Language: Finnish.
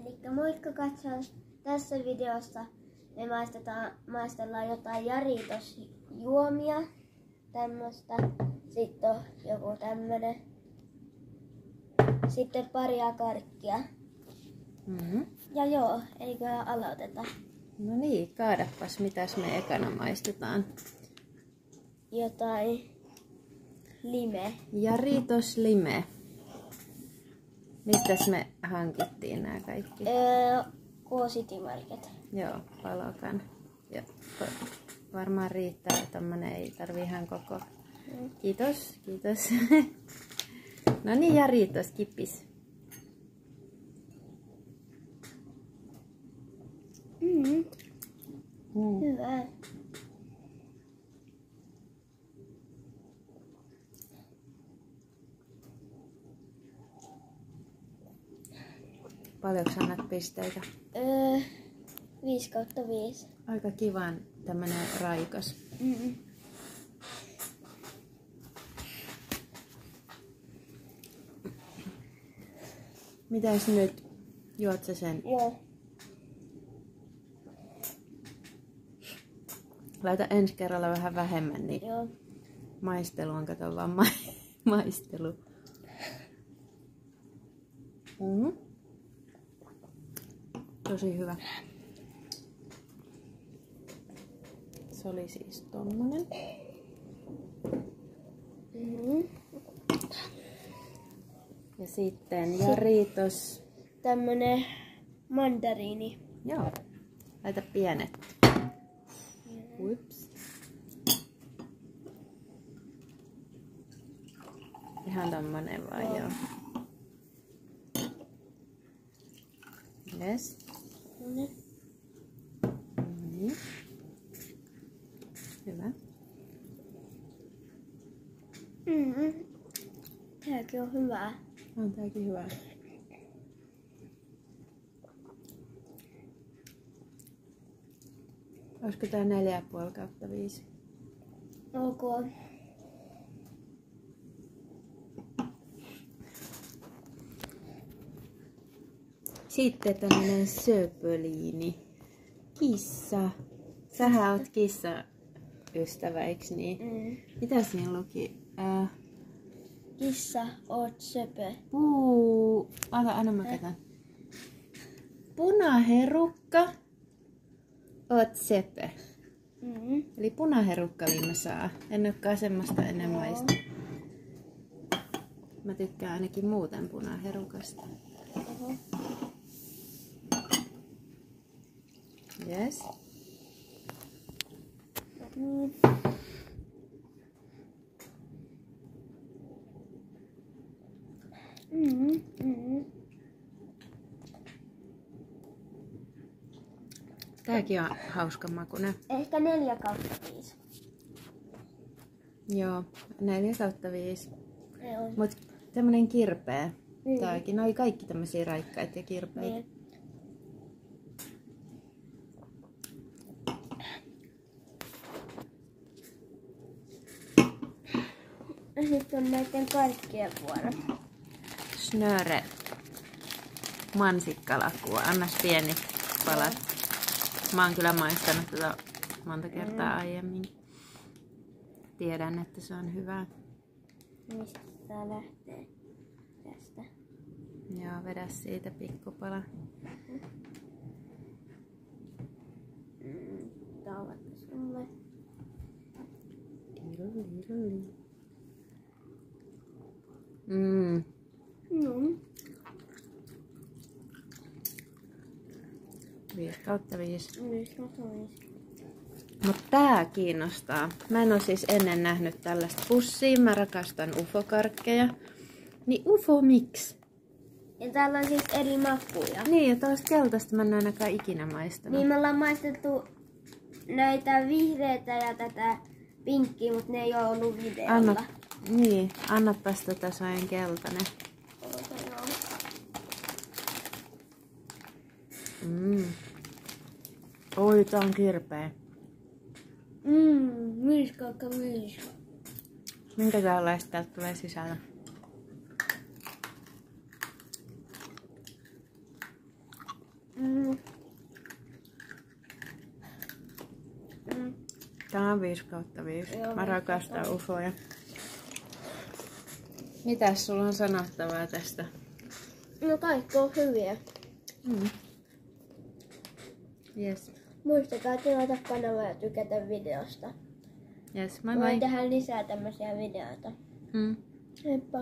Elikkä moikka katsojat! Tässä videossa me maistellaan jotain Jaritos-juomia. Tämmöstä. Sitten on joku tämmönen. Sitten paria karkkia. Ja joo, eikö aloiteta? No niin, kaadapas, mitäs me ekana maistetaan. Jotain lime. Jaritos lime. Mistäs me hankittiin nämä kaikki? K-City Market. Joo, Palokan. Ja varmaan riittää, tommonen ei tarvi ihan koko. Kiitos, kiitos. No niin, Jaritos, kippis. Hyvä. Paljonko annat pisteitä? 5/5. Aika kivan tämmönen raikas. Mitäs nyt? Juot sä sen? Joo. Laita ensi kerralla vähän vähemmän, niin Joo. maistelu on, kato vaan maistelu. Tosi hyvä. Se oli siis tommonen. Ja sitten Jaritos. Tämmönen mandariini. Joo. Laita pienet. Ups. Ihan tommonen vaan, joo. Yes. Hyvä. Tääkin on hyvää. On tääkin hyvä. Olisiko tää 4,5/5? Ok. Sitten tämmönen söpöliini. Kissa. Sähän oot kissa-ystävä, eiks niin? Mitä siinä luki? Kissa, oot söpö. Anna mä katson. Punaherukka, oot sepö. Eli punaherukka viime saa. En olekaan semmoista ennen maista. Mä tykkään ainakin muuten punaherukasta. Yes. Tääkin on hauska makuinen. Ehkä 4/5. Joo, 4/5. Joo. Mut tämmönen kirpeä. Tääkin oli kaikki tämmösiä raikkaita ja kirpeitä. Ja sitten on näiden karkkien vuorot. Snöre mansikkalakua. Annas pieni palat. Mä oon kyllä maistanut tätä monta kertaa aiemmin. Tiedän, että se on hyvää. Mistä tää lähtee? Tästä. Joo, vedä siitä pikkupala. Tää on vaikka sulle. Mm. 5/5. 5/5. Mutta tää kiinnostaa. Mä en oo siis ennen nähnyt tällaista pussia. Mä rakastan UFO-karkkeja. Niin UFO miksi? Ja täällä on siis eri makuja. Niin, ja toista keltaista mä en ainakaan ikinä maistanut. Niin me ollaan maistettu näitä vihreitä ja tätä pinkkiä, mutta ne ei oo ollut videolla. Annapas tota sain keltainen. Oi, tää on kirpeä. Miska. Minkä tällaista täältä tulee sisällä? Tää on 5/5. Joo, Mä rakastan ufoja. Mitäs sulla on sanottavaa tästä? No kaikki on hyviä. Yes. Muistakaa tilata kanavaa ja tykätä videosta. Yes, moi Voin moi. tehdä lisää tämmöisiä videoita. Mm. Heippa.